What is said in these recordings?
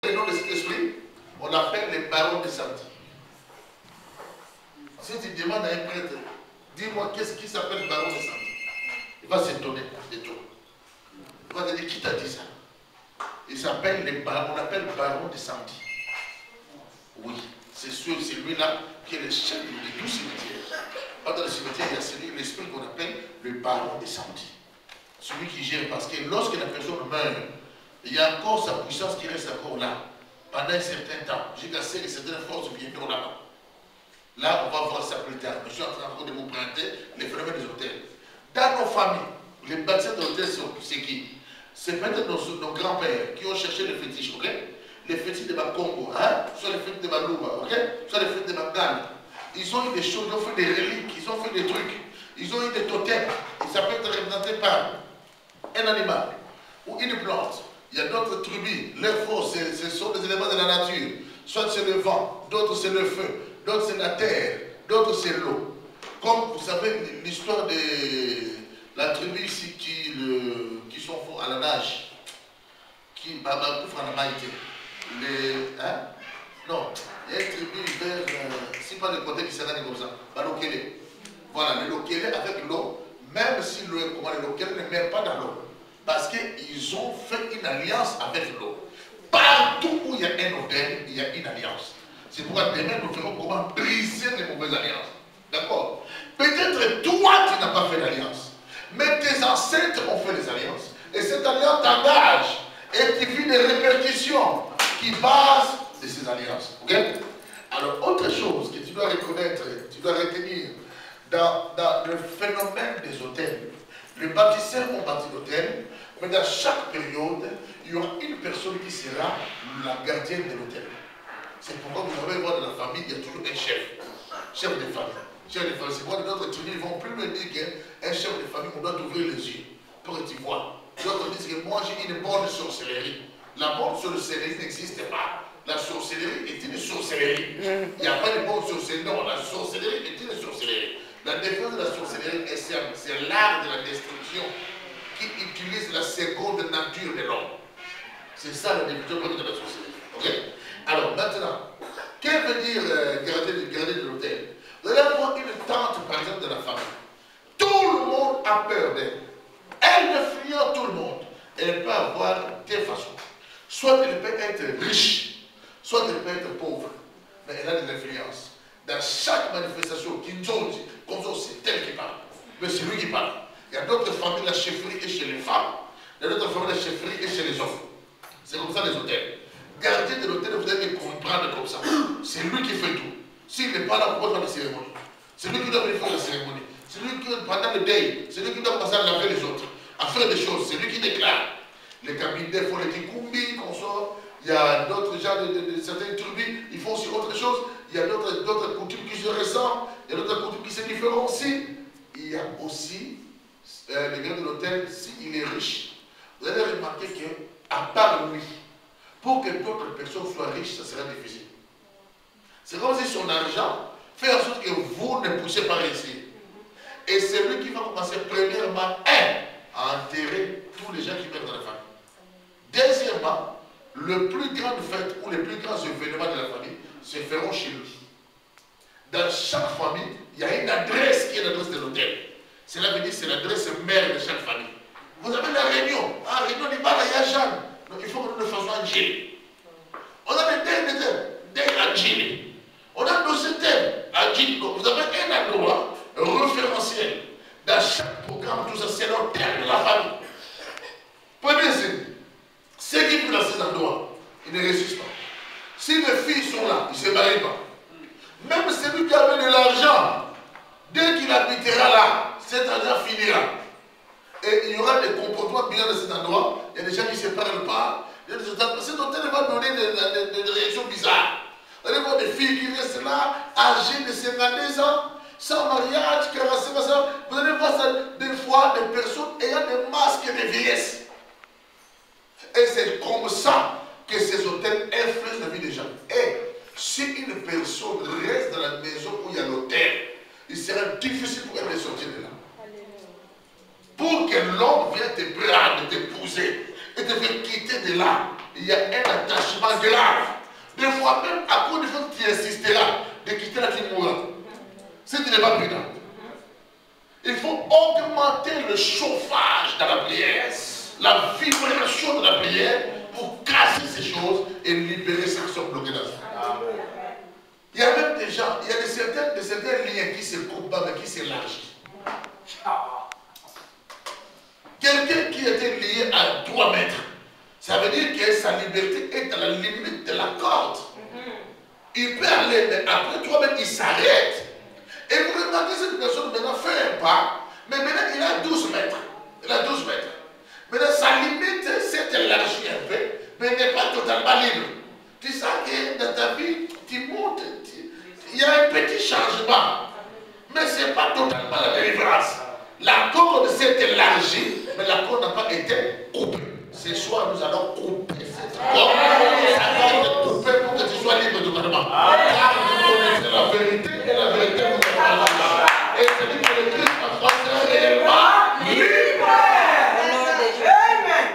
le nom de cet esprit, on l'appelle les barons des samedis. Si tu demandes à un prêtre, dis-moi qu'est-ce qui s'appelle baron des samedis, il va s'étonner de toi. Il va te dire, qui t'a dit ça? Il s'appelle les barons, on l'appelle baron des samedis. Oui, c'est celui-là qui est le chef de tout cimetière. Dans le cimetière, il y a l'esprit qu'on appelle le baron des samedis. Celui qui gère, parce que lorsque la personne meurt, il y a encore sa puissance qui reste encore là, pendant un certain temps, jusqu'à ce que certaines forces viennent là-bas. Là, on va voir ça plus tard. Je suis en train de vous présenter les phénomènes des hôtels. Dans nos familles, les bâtiments d'hôtels, c'est qui? C'est peut-être nos grands-pères qui ont cherché les fétiches, ok? Les fétiches de Bakongo, hein? Soit les fétiches de Balouba, ok? Soit les fétiches de Bangane. Ils ont eu des choses, ils ont fait des reliques, ils ont fait des trucs. Ils ont eu des totems. Et ça peut être représenté par un animal ou une plante. Il y a d'autres tribus. Leurs forces, ce sont des éléments de la nature. Soit c'est le vent, d'autres c'est le feu, d'autres c'est la terre, d'autres c'est l'eau. Comme vous savez l'histoire de la tribu ici qui sont forts à la nage, qui couvrent la maïté. Hein? Non, il y a une tribu vers, si pas le côté qui s'est comme ça, l'Okele. Voilà, le Lokele avec l'eau, même si le Lokele ne meurt pas dans l'eau. Parce qu'ils ont fait une alliance avec l'eau. Partout où il y a un hôtel, il y a une alliance. C'est pourquoi demain nous verrons comment briser les mauvaises alliances. D'accord? Peut-être toi tu n'as pas fait l'alliance, mais tes ancêtres ont fait les alliances. Et cette alliance t'engage et tu vis des répercussions qui basent de ces alliances. Ok? Alors, autre chose que tu dois reconnaître, tu dois retenir dans le phénomène des hôtels. Les bâtisseurs ont bâti l'hôtel, mais dans chaque période, il y aura une personne qui sera la gardienne de l'hôtel. C'est pourquoi vous allez voir dans la famille, il y a toujours un chef de famille. Chef de famille, c'est pourquoi dans notre tribus, ils ne vont plus me dire qu'un chef de famille, on doit ouvrir les yeux pour que tu vois. D'autres disent que moi j'ai une bonne sorcellerie. La bonne sorcellerie n'existe pas. La sorcellerie est une sorcellerie. Il n'y a pas de bonne sorcellerie. Non, la sorcellerie est une sorcellerie. La défense de la sorcellerie est simple. C'est l'art de la destruction qui utilise la seconde nature de l'homme. C'est ça la définition de la sorcellerie. Ok? Alors maintenant, qu'est-ce que veut dire garder de l'hôtel? Vous allez avoir une tante, par exemple, de la famille. Tout le monde a peur d'elle. Elle influence tout le monde. Elle peut avoir deux façons. Soit elle peut être riche, soit elle peut être pauvre. Mais elle a des influences. Dans chaque manifestation, c'est elle qui parle. Mais c'est lui qui parle. Il y a d'autres familles, la chefferie est chez les femmes. Il y a d'autres familles, la chefferie est chez les hommes. C'est comme ça les hôtels. Gardien de l'hôtel, vous allez comprendre comme ça. C'est lui qui fait tout. S'il n'est pas là pour faire la cérémonie, c'est lui qui doit venir faire la cérémonie. C'est lui qui, pendant le day, c'est lui qui doit passer à laver les autres, à faire des choses. C'est lui qui déclare. Les cabinets font les tikumbi, qu'on sort. Il y a d'autres gens de certaines tribus, ils font aussi autre chose. Il y a d'autres coutumes qui se ressemblent. Il y a d'autres coutumes qui se différencient. Il y a aussi le gars de l'hôtel, s'il est riche. Vous allez remarquer qu'à part lui, pour que d'autres personnes soient riches, ça sera difficile. C'est comme si son argent fait en sorte que vous ne poussez pas réussir. Et c'est lui qui va commencer premièrement, à enterrer tous les gens qui meurent dans la famille. Deuxièmement, le plus grand fête ou les plus grands événements de la famille se feront chez lui. Dans chaque famille, il y a une adresse qui est l'adresse de l'hôtel. Cela veut dire que c'est l'adresse mère de chaque famille. Vous avez la réunion. Ah, réunion d'Ibala, il y a Jeanne. Donc il faut que nous le fassions en Gilles. On a des thèmes en Gilles. On a nos thèmes en Gilles. Donc vous avez un endroit référentiel. Dans chaque programme, tout ça, c'est l'hôtel de la famille. Premier signe, ceux qui vivent dans ces endroits, ils ne réussissent pas. Si les filles sont là, ils ne se marient pas. Même celui qui avait de l'argent, dès qu'il habitera là, cet argent finira. Et il y aura des comportements bien dans cet endroit. Il y a des gens qui ne se parlent pas. Cet hôtel va donner des réactions bizarres. Vous allez voir des filles qui restent là, âgées de 52 ans, sans mariage, 45 ans. Vous allez voir ça, des fois des personnes ayant des masques de vieillesse. Et c'est comme ça que ces hôtels influencent la vie des gens. Et si une personne reste dans la maison où il y a l'hôtel, il sera difficile pour elle de sortir de là. Pour que l'homme vienne te prendre, t'épouser et te faire quitter de là, il y a un attachement grave. Des fois même, à cause de choses, tu insisteras de quitter la team mourra. Si tu n'es pas prudent. Il faut augmenter le chauffage dans la prière, la vibration de la prière pour casser ces choses et libérer ceux qui sont bloqués dans ça. Il y a même des gens, il y a de certains liens qui se coupent pas mais qui s'élargissent. Quelqu'un qui était lié à 3 mètres, ça veut dire que sa liberté est à la limite de la corde. Il peut aller, mais après 3 mètres, il s'arrête. Et vous remarquez, cette personne maintenant fait un pas, mais maintenant il a 12 mètres. Il a 12 mètres. Maintenant sa limite s'est élargie un peu, mais n'est pas totalement libre. Tu sens que dans ta vie, tu montes, il y a un petit changement, mais ce n'est pas totalement la délivrance. La corde s'est élargie, mais la corde n'a pas été coupée. Ce soir, nous allons couper cette corde. Ça va être coupé pour que tu sois libre totalement. Car vous connaissez la vérité et la vérité vous donnera. Et celui que le Christ en toi sera réellement libre.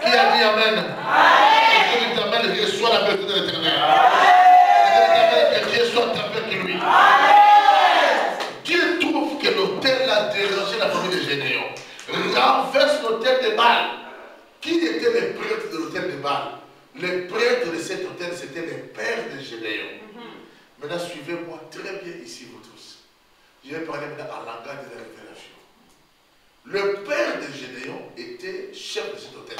Qui a dit Amen? Et que l'Éternel reçoit la vérité de l'Éternel. Que Dieu soit avec lui. Dieu trouve que l'autel a dérangé la famille de Gédéon. Renverse l'autel de Baal. Qui étaient les prêtres de l'autel de Baal? Les prêtres de cet autel, c'était les pères de Gédéon. Maintenant, suivez-moi très bien ici, vous tous. Je vais parler maintenant en langage de la révélation. Le père de Gédéon était chef de cet autel.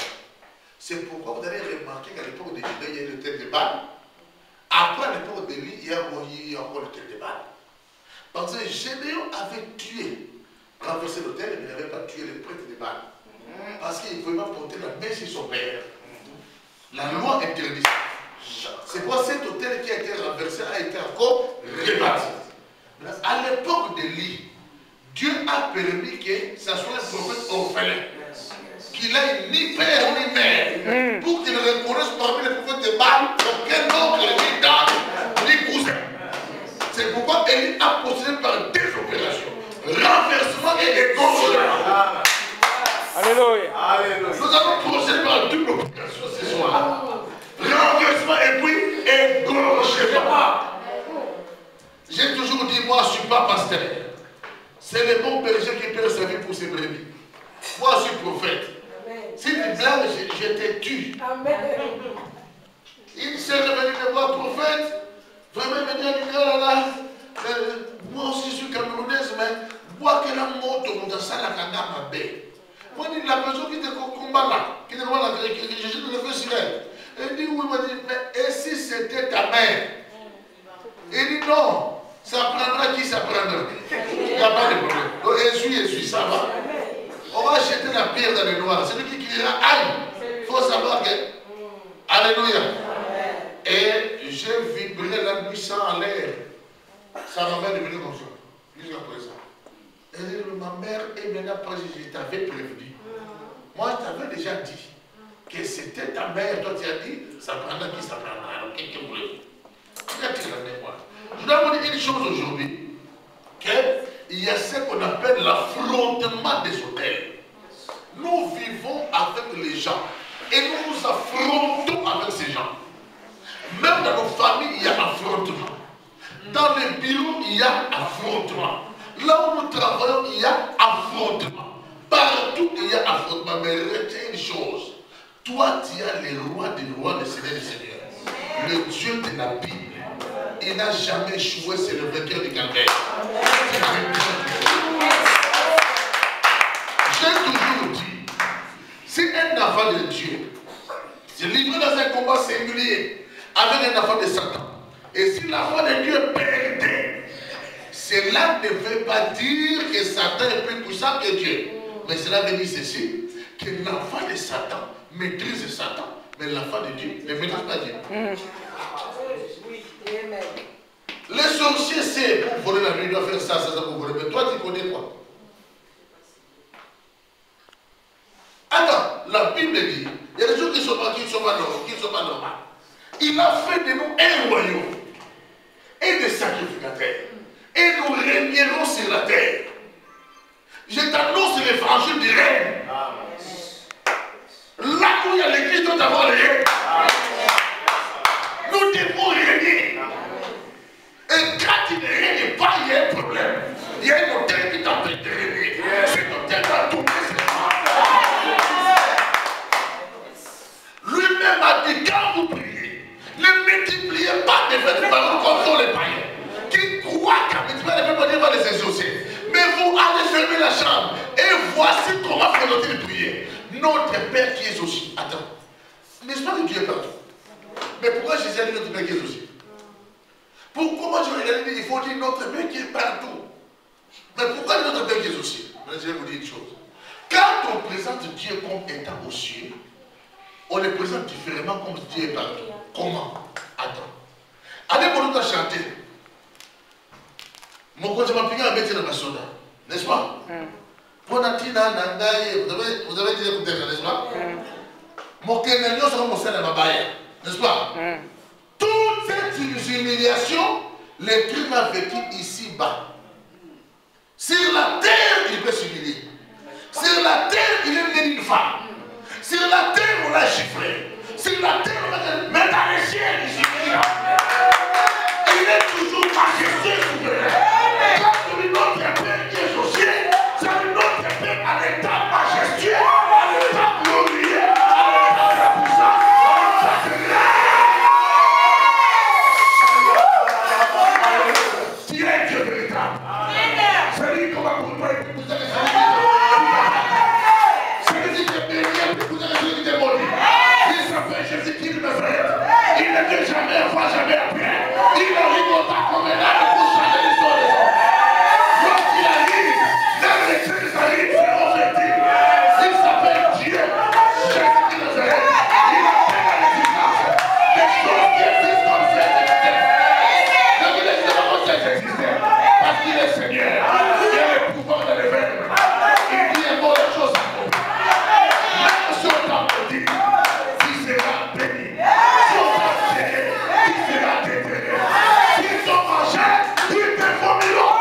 C'est pourquoi vous allez remarquer qu'à l'époque de Gédéon, il y a l'autel de Baal. Après, à l'époque de lui, il y a encore l'autel de Baal. Parce que Gédéon avait tué, renversé l'autel, mais il n'avait pas tué les prêtres de Baal. Parce qu'il ne pouvait pas porter la main sur son père. La loi interdit ça. C'est pourquoi cet autel qui a été renversé a été encore rebâti. À l'époque de lui, Dieu a permis que ça soit un prophète orphelin. Qu'il n'ait ni père ni mère. Pour qu'il reconnaisse parmi les prophètes de Baal aucun oncle, ni tante, ni cousin. C'est pourquoi Élie a procédé par des opérations. Renversement et égorgement. Alléluia. Nous allons procéder par une double opération ce soir. Renversement et puis égorgement. J'ai toujours dit, moi je ne suis pas pasteur. C'est le bon berger qui peut le servir pour ses brebis. Moi je suis prophète. Si tu blagues, je te tue. Il s'est revenu de moi, prophète. Vraiment, il m'a dit, moi aussi je suis camerounaise, mais moi qui la moto, dans ça, la kanga m'a bé. Moi, je dis, la personne qui te combat là, qui te combat là, je jette le feu sur elle. Elle dit, oui, il m'a dit, mais et si c'était ta mère? Il dit, non, ça prendra qui ça prendra. Il n'y a pas de problème. Donc, essuie, ça va. On va jeter la pierre dans le noir. Celui qui criera, aïe, il faut savoir que, alléluia. Et j'ai vibré la nuit sans l'air. Ça m'a devenu comme ça, jusqu'à présent. Et ma mère est maintenant précisée, je t'avais prévenu. Moi, je t'avais déjà dit que c'était ta mère. Toi, tu as dit, ça prendra qui ça prendra. Alors, qu'est-ce que vous voulez? Tu as tiré la mémoire. Je dois vous dire une chose aujourd'hui, qu'il y a ce qu'on appelle l'affrontement des hôtels. Nous vivons avec les gens et nous nous affrontons avec ces gens. Même dans nos familles, il y a affrontement. Dans les bureaux, il y a affrontement. Là où nous travaillons, il y a affrontement. Partout, il y a affrontement. Mais retiens une chose. Toi, tu as les rois des rois, le Seigneur des seigneurs. Le Dieu de la Bible. Il n'a jamais échoué, c'est le vainqueur du calvaire. J'ai toujours dit, si un enfant de Dieu se livre dans un combat singulier avec un enfant de Satan, et si l'enfant de Dieu perdait, cela ne veut pas dire que Satan est plus puissant que Dieu. Mais cela veut dire ceci, que l'enfant de Satan maîtrise Satan, mais l'enfant de Dieu ne maîtrise pas Dieu. Les sorciers, c'est pour voler la nuit, il doit faire ça pour voler. Mais toi, tu connais quoi? Attends, la Bible dit, il y a des gens qui ne sont pas normaux. Il a fait de nous un royaume et des sacrificateurs. Et nous régnerons sur la terre. Je t'annonce l'évangile du règne. Là où il y a l'église, doit avoir le règne. Nous devons régner. Et quand il ne règne pas, il y a un problème. Il y a un hôtel qui t'empêche de régner. Cet hôtel va tourner ses mains. Lui-même a dit, quand vous priez, ne multipliez pas des paroles comme sont les païens, qui croient qu'à multiplier les paroles va les exaucer. Mais vous allez fermer la chambre. Et voici comment faut-il prier. Notre Père qui est aussi. Attends. N'est-ce pas que Dieu est partout? Mais pourquoi Jésus a dit notre Père qui est aussi? Pourquoi moi je regarde, il faut dire notre Père qui est partout? Mais pourquoi notre Père qui est aussi? Je vais vous dire une chose. Quand on présente Dieu comme étant aux cieux, on le présente différemment comme Dieu est partout. Comment? Attends. Allez pour nous chanter. Mon coach m'a pris un métier dans ma soda. N'est-ce pas? Ponatina Nangaye. Vous avez dit écouter ça, n'est-ce pas? Mon Kenelio sera mon sein de ma baille. N'est-ce pas? Toute cette humiliation, l'Écriture a vécu ici-bas. Sur la terre, il peut s'humilier. Sur la terre, il est né d'une femme. Sur la terre, on l'a chiffré. Sur la terre, on l'a dit, mais dans les cieux, il s'humilie. Il est toujours majestueux souverain. Quand tu dis notre Père qui est au ciel, c'est notre Père à l'état majestueux, à l'état glorieux, à l'état de la puissance. Ça c'est vrai. Tu es Dieu véritable. C'est lui qu'on va pour toi et puis vous allez celui qui est béni et puis vous allez celui qui est maudit. Il s'appelle Jésus-Christ de Nazareth. Il ne dit jamais, va jamais après. Il arrive au temps comme un âne pour changer l'histoire des hommes. Lorsqu'il arrive, même les chrétiens arrivent, seront fertiles. Il s'appelle Dieu, Jésus-Christ de Nazareth. Il appelle à l'existence des choses qui existent comme si elles existaient. Donc il est vraiment comme si elles existaient. Parce qu'il est Seigneur. Il a le pouvoir de les faire. Il dit un mot de choses à nous. Même si on t'a maudit, tu seras béni. Si on t'a géré, tu seras déterré. S'ils ont mangé, ils te vomiront.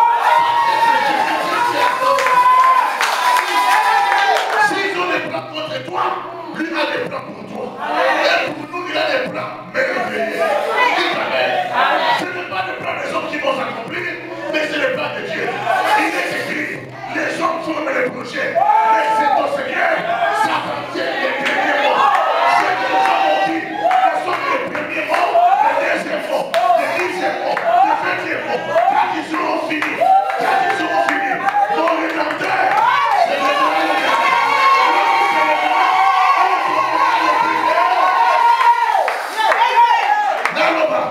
S'ils ont des plans contre toi, lui a des plans pour toi. Et pour nous, il a des plans merveilleux. Ce n'est pas le plan des hommes qui vont s'accomplir, mais c'est le plan de Dieu. Il est écrit, les hommes forment les projets, mais c'est au Seigneur, ça appartient les premiers mots. Ce que nous avons dit, ce sont les premiers mots, les deuxièmes mots, les dixièmes mots, les vingtièmes mots. Quand ils seront finis, mon Rédempteur, c'est le Naloba.